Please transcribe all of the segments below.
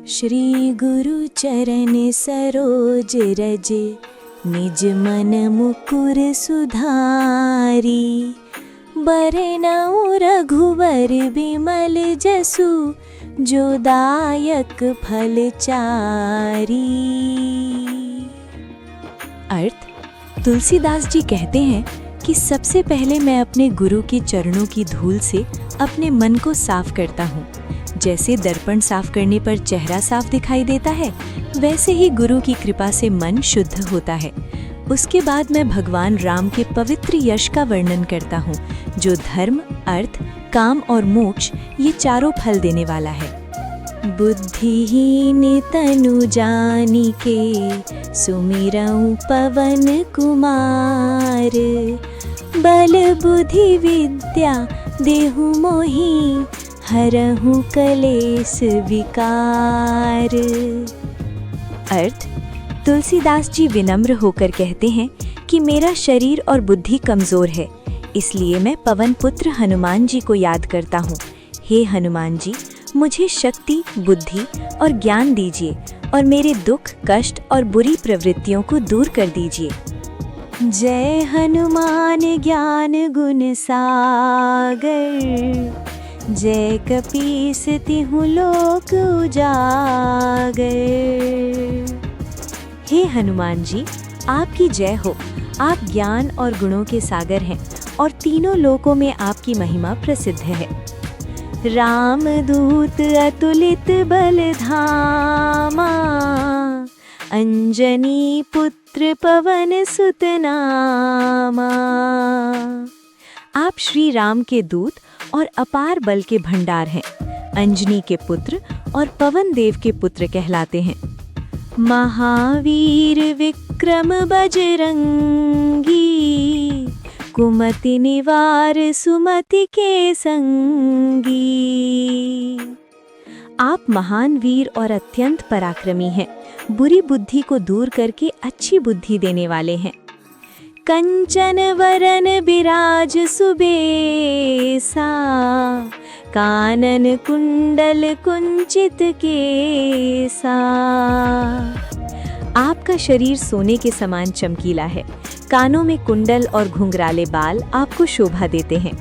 श्री गुरु चरण सरोज रज, निज मन मुकुर सुधारी। बरनउँ रघुवर बिमल जसु, जो दायक फल चारी। अर्थ: तुलसीदास जी कहते हैं कि सबसे पहले मैं अपने गुरु के चरणों की धूल से अपने मन को साफ करता हूँ। जैसे दर्पण साफ करने पर चेहरा साफ दिखाई देता है, वैसे ही गुरु की कृपा से मन शुद्ध होता है। उसके बाद मैं भगवान राम के पवित्र यश का वर्णन करता हूँ, जो धर्म, अर्थ, काम और मोक्ष ये चारों फल देने वाला है। बुद्धिहीन तनु जानिके, सुमिरऊँ पवन कुमार। बल बुद्धि विद्या देहु मोहि, हरहु कलेस विकार। अर्थ: तुलसीदास जी विनम्र होकर कहते हैं कि मेरा शरीर और बुद्धि कमजोर है, इसलिए मैं पवन पुत्र हनुमान जी को याद करता हूँ। हे हनुमान जी, मुझे शक्ति, बुद्धि और ज्ञान दीजिए और मेरे दुख, कष्ट और बुरी प्रवृत्तियों को दूर कर दीजिए। जय हनुमान ज्ञान गुण सागर, जय कपीस तिहु लोक उजागर। हे हनुमान जी, आपकी जय हो। आप ज्ञान और गुणों के सागर हैं और तीनों लोकों में आपकी महिमा प्रसिद्ध है। रामदूत अतुलित बल धामा, अंजनी पुत्र पवन सुत नामा। आप श्री राम के दूत और अपार बल के भंडार हैं। अंजनी के पुत्र और पवन देव के पुत्र कहलाते हैं। महावीर विक्रम बजरंगी, कुमति निवार सुमति के संगी। आप महान वीर और अत्यंत पराक्रमी हैं। बुरी बुद्धि को दूर करके अच्छी बुद्धि देने वाले हैं। कंचन वरन बिराज सुबेसा, कानन कुंडल कुंचित केसा। आपका शरीर सोने के समान चमकीला है। कानों में कुंडल और घुंघराले बाल आपको शोभा देते हैं।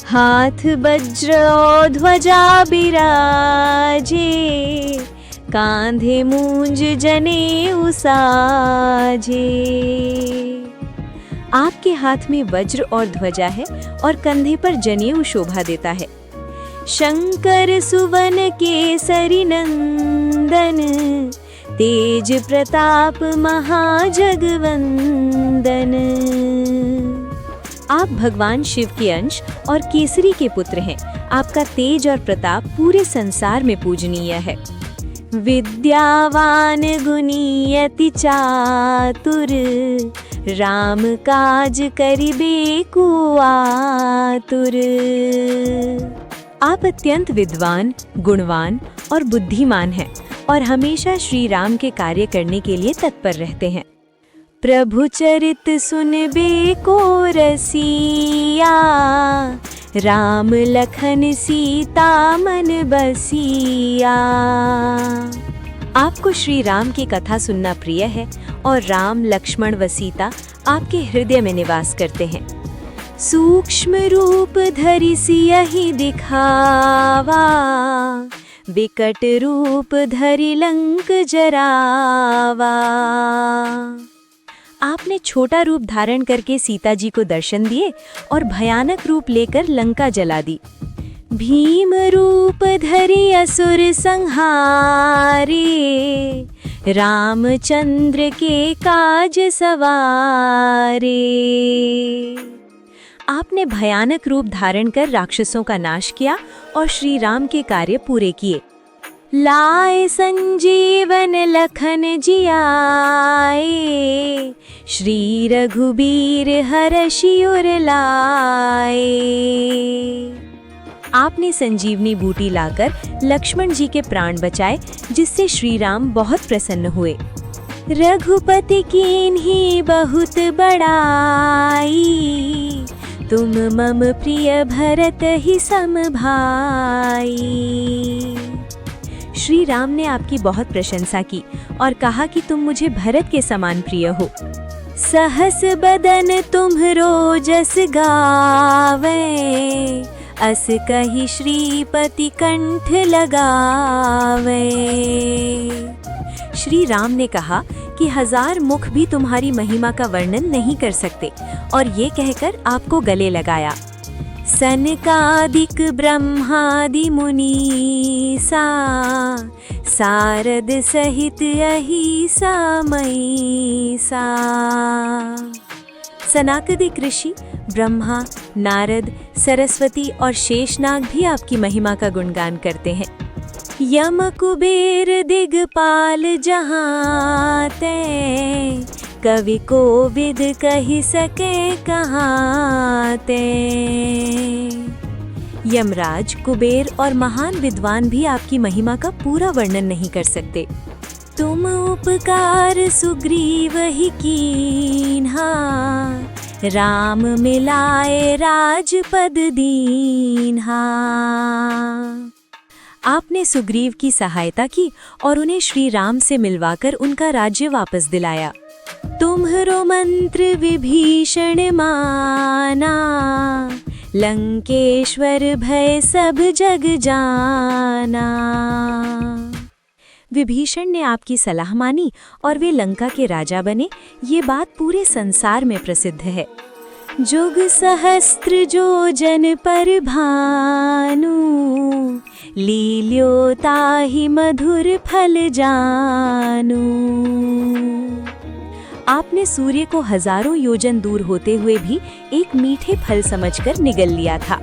हाथ वज्र और ध्वजा बिराजे, कांधे मूंज जनेऊ साजे। आपके हाथ में वज्र और ध्वजा है और कंधे पर जनेऊ शोभा देता है। शंकर सुवन केसरी नंदन, तेज प्रताप महाजगवंदन। आप भगवान शिव के अंश और केसरी के पुत्र हैं। आपका तेज और प्रताप पूरे संसार में पूजनीय है। विद्यावान गुणी अति चातुर, राम काज करिबे को आतुर। आप अत्यंत विद्वान, गुणवान और बुद्धिमान हैं और हमेशा श्री राम के कार्य करने के लिए तत्पर रहते हैं। प्रभु चरित सुनबे को रसिया, राम लखन सीता मन बसिया। आपको श्री राम की कथा सुनना प्रिय है और राम, लक्ष्मण व सीता आपके हृदय में निवास करते हैं। सूक्ष्म रूप धरि सियहि दिखावा, विकट रूप धरि लंक जरावा। आपने छोटा रूप धारण करके सीता जी को दर्शन दिए और भयानक रूप लेकर लंका जला दी। भीम रूप धरि असुर संहारे, रामचंद्र के काज सवारे। आपने भयानक रूप धारण कर राक्षसों का नाश किया और श्री राम के कार्य पूरे किए। लाए संजीवन लखन जियाए, श्री रघुबीर हरषि उर लाए। आपने संजीवनी बूटी लाकर लक्ष्मण जी के प्राण बचाए, जिससे श्री राम बहुत प्रसन्न हुए। रघुपति कीन्ही बहुत बड़ाई, तुम मम प्रिय भरत ही सम भाई। श्री राम ने आपकी बहुत प्रशंसा की और कहा कि तुम मुझे भरत के समान प्रिय हो। सहस बदन तुम्हरो जस गावे, अस कही श्रीपति कंठ लगावे। श्री राम ने कहा कि 1000 मुख भी तुम्हारी महिमा का वर्णन नहीं कर सकते, और ये कहकर आपको गले लगाया। सनकादिक ब्रह्मादि मुनीसा, सारद सहित अहिसा मयिसा। सनकादिक ऋषि ब्रह्मा, नारद, सरस्वती और शेषनाग भी आपकी महिमा का गुणगान करते हैं। यम कुबेर दिगपाल जहाँ ते, कवि को विद कही सके कहाँ ते। यमराज, कुबेर और महान विद्वान भी आपकी महिमा का पूरा वर्णन नहीं कर सकते। तुम उपकार सुग्रीव ही कीन्हा, राम मिलाए राजपद दीन्हा। आपने सुग्रीव की सहायता की और उन्हें श्री राम से मिलवाकर उनका राज्य वापस दिलाया। तुम्हरो मंत्र विभीषण माना, लंकेश्वर भय सब जग जाना। विभीषण ने आपकी सलाह मानी और वे लंका के राजा बने, ये बात पूरे संसार में प्रसिद्ध है। जुग सहस्त्र जो जन पर भानु, लील्यो ताहि मधुर फल जानू। आपने सूर्य को 1000 योजन दूर होते हुए भी एक मीठे फल समझकर निगल लिया था।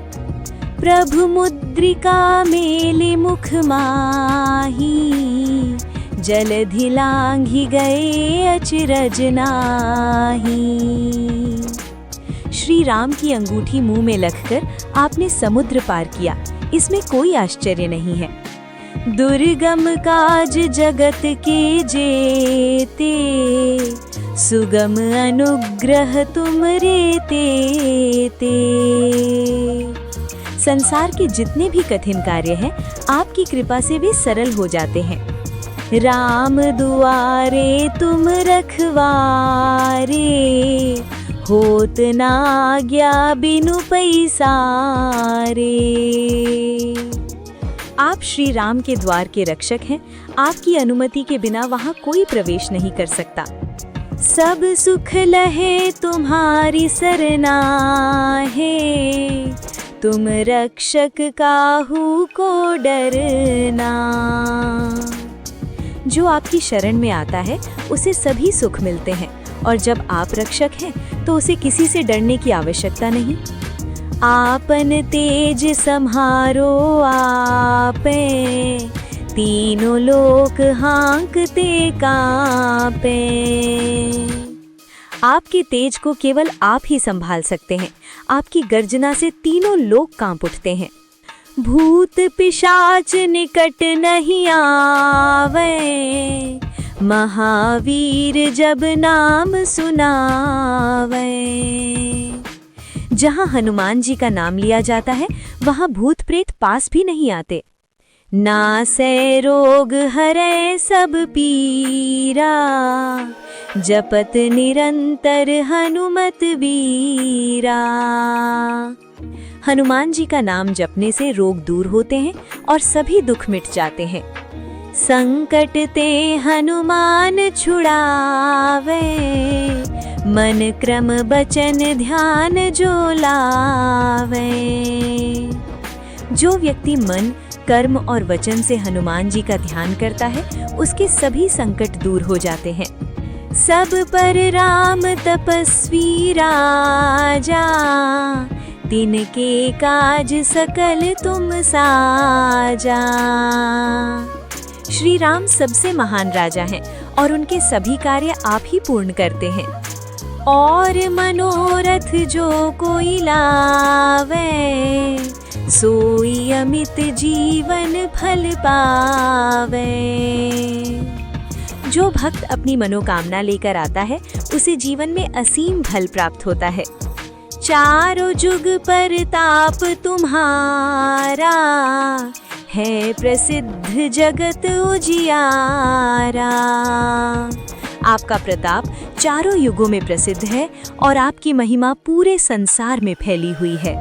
प्रभु मुद्रिका मेले मुख माही, जलधि लांघि गए अचरज नाही। श्री राम की अंगूठी मुंह में लगकर आपने समुद्र पार किया, इसमें कोई आश्चर्य नहीं है। दुर्गम काज जगत के जेते, सुगम अनुग्रह तुमरे ते। संसार के जितने भी कठिन कार्य हैं, आपकी कृपा से वे सरल हो जाते हैं। राम दुआरे तुम रखवारे, होत ना आज्ञा बिनु पैसारे। आप श्री राम के द्वार के रक्षक हैं, आपकी अनुमति के बिना वहाँ कोई प्रवेश नहीं कर सकता। सब सुख लहे तुम्हारी सरना है, तुम रक्षक काहू को डरना। जो आपकी शरण में आता है उसे सभी सुख मिलते हैं, और जब आप रक्षक हैं तो उसे किसी से डरने की आवश्यकता नहीं। आपन तेज सम्हारो आपे, तीनों लोक हाँकते कांपे। आपके तेज को केवल आप ही संभाल सकते हैं, आपकी गर्जना से तीनों लोक कांप उठते हैं। भूत पिशाच निकट नहीं आवे, महावीर जब नाम सुनावे। जहाँ हनुमान जी का नाम लिया जाता है वहाँ भूत प्रेत पास भी नहीं आते। नासै रोग हरै सब पीरा, जपत निरंतर हनुमत वीरा। हनुमान जी का नाम जपने से रोग दूर होते हैं और सभी दुख मिट जाते हैं। संकट ते हनुमान छुड़ावे, मन क्रम बचन ध्यान जो लावे। जो व्यक्ति मन, कर्म और वचन से हनुमान जी का ध्यान करता है उसके सभी संकट दूर हो जाते हैं। सब पर राम तपस्वी राजा, तिनके काज सकल तुम साजा। श्री राम सबसे महान राजा हैं और उनके सभी कार्य आप ही पूर्ण करते हैं। और मनोरथ जो कोई लावे, सोई अमित जीवन फल पावे। जो भक्त अपनी मनोकामना लेकर आता है उसे जीवन में असीम फल प्राप्त होता है। चारों जुग पर ताप तुम्हारा, है प्रसिद्ध जगत उजियारा। आपका प्रताप चारों युगों में प्रसिद्ध है और आपकी महिमा पूरे संसार में फैली हुई है।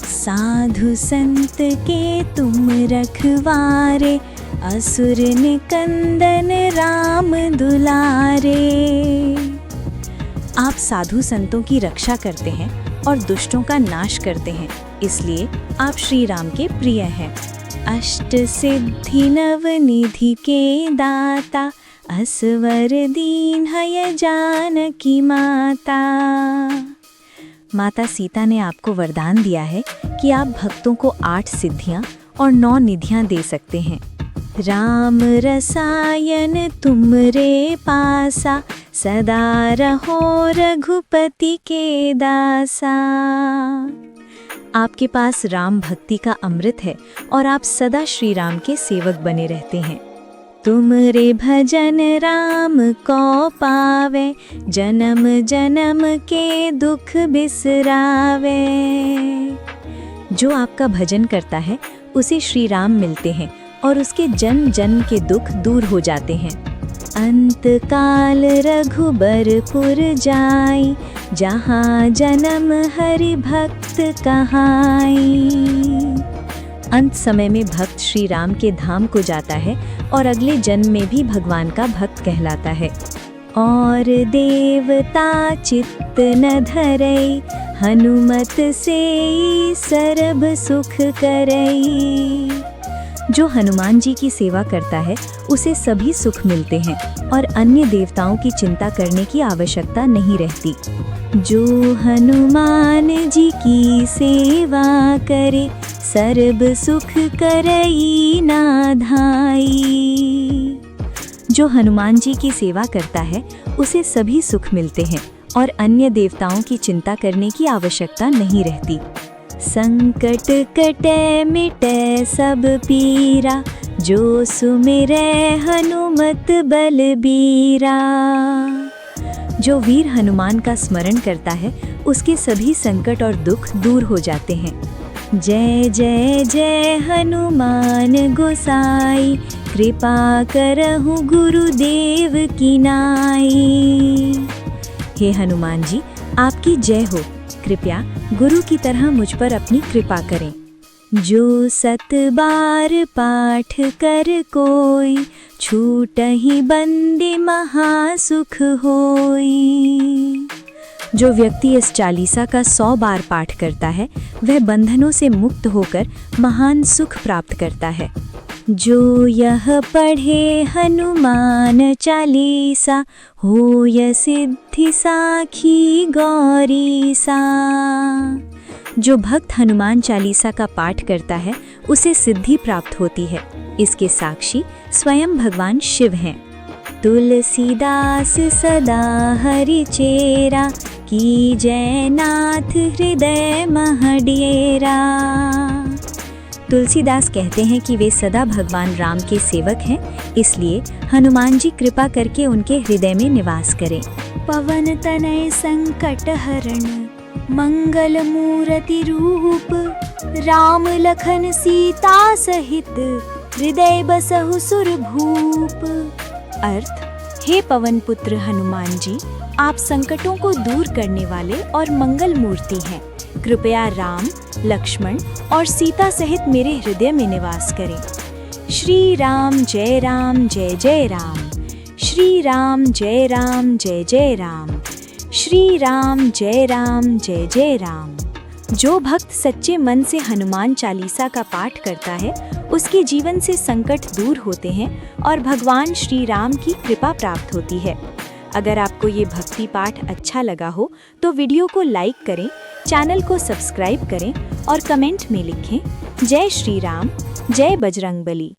साधु संत के तुम रखवारे, असुर निकंदन राम दुलारे। आप साधु संतों की रक्षा करते हैं और दुष्टों का नाश करते हैं, इसलिए आप श्री राम के प्रिय हैं। अष्ट सिद्धि नव निधि के दाता, असवर दीन है जानकी माता। माता सीता ने आपको वरदान दिया है कि आप भक्तों को 8 सिद्धियां और 9 निधियां दे सकते हैं। राम रसायन तुमरे पासा, सदा रहो रघुपति के दासा। आपके पास राम भक्ति का अमृत है और आप सदा श्री राम के सेवक बने रहते हैं। तुमरे भजन राम को पावे, जन्म जन्म के दुख बिसरावे। जो आपका भजन करता है उसे श्री राम मिलते हैं और उसके जन्म जन्म के दुख दूर हो जाते हैं। अंत काल रघुबरपुर जाई, जहाँ जन्म हरि भक्त कहाई। अंत समय में भक्त श्री राम के धाम को जाता है और अगले जन्म में भी भगवान का भक्त कहलाता है। और देवता चित्त न धरई, हनुमत से सर्ब सुख करई। जो हनुमान जी की सेवा करता है उसे सभी सुख मिलते हैं और अन्य देवताओं की चिंता करने की आवश्यकता नहीं रहती। जो हनुमान जी की सेवा करे, सर्ब सुख करई ना धाई। जो हनुमान जी की सेवा करता है उसे सभी सुख मिलते हैं और अन्य देवताओं की चिंता करने की आवश्यकता नहीं रहती। संकट कटे मिटे सब पीरा, जो सुमिरै हनुमत बलबीरा। जो वीर हनुमान का स्मरण करता है उसके सभी संकट और दुख दूर हो जाते हैं। जय जय जय हनुमान गोसाई, कृपा करहु गुरुदेव की नाई। हे हनुमान जी, आपकी जय हो। कृपया गुरु की तरह मुझ पर अपनी कृपा करें। जो 7 बार पाठ कर कोई, छूटहि बंदे महासुख होई। जो व्यक्ति इस चालीसा का 100 बार पाठ करता है वह बंधनों से मुक्त होकर महान सुख प्राप्त करता है। जो यह पढ़े हनुमान चालीसा, होय सिद्धि साखी गौरीसा। जो भक्त हनुमान चालीसा का पाठ करता है उसे सिद्धि प्राप्त होती है। इसके साक्षी स्वयं भगवान शिव हैं। तुलसीदास सदा हरि चेरा, की जय नाथ हृदय महडेरा। तुलसीदास कहते हैं कि वे सदा भगवान राम के सेवक हैं, इसलिए हनुमान जी कृपा करके उनके हृदय में निवास करें। पवन तनय संकट हरण, मंगल मूर्ति रूप, राम लखन सीता सहित, हृदय बसहु सुरभूप। अर्थ: हे पवन पुत्र हनुमान जी, आप संकटों को दूर करने वाले और मंगल मूर्ति हैं। कृपया राम, लक्ष्मण और सीता सहित मेरे हृदय में निवास करें। श्री राम जय राम जय जय राम, श्री राम जय राम जय जय राम, श्री राम जय राम जय जय राम। जो भक्त सच्चे मन से हनुमान चालीसा का पाठ करता है उसके जीवन से संकट दूर होते हैं और भगवान श्री राम की कृपा प्राप्त होती है। अगर आपको ये भक्ति पाठ अच्छा लगा हो तो वीडियो को लाइक करें, चैनल को सब्सक्राइब करें और कमेंट में लिखें जय श्री राम, जय बजरंगबली।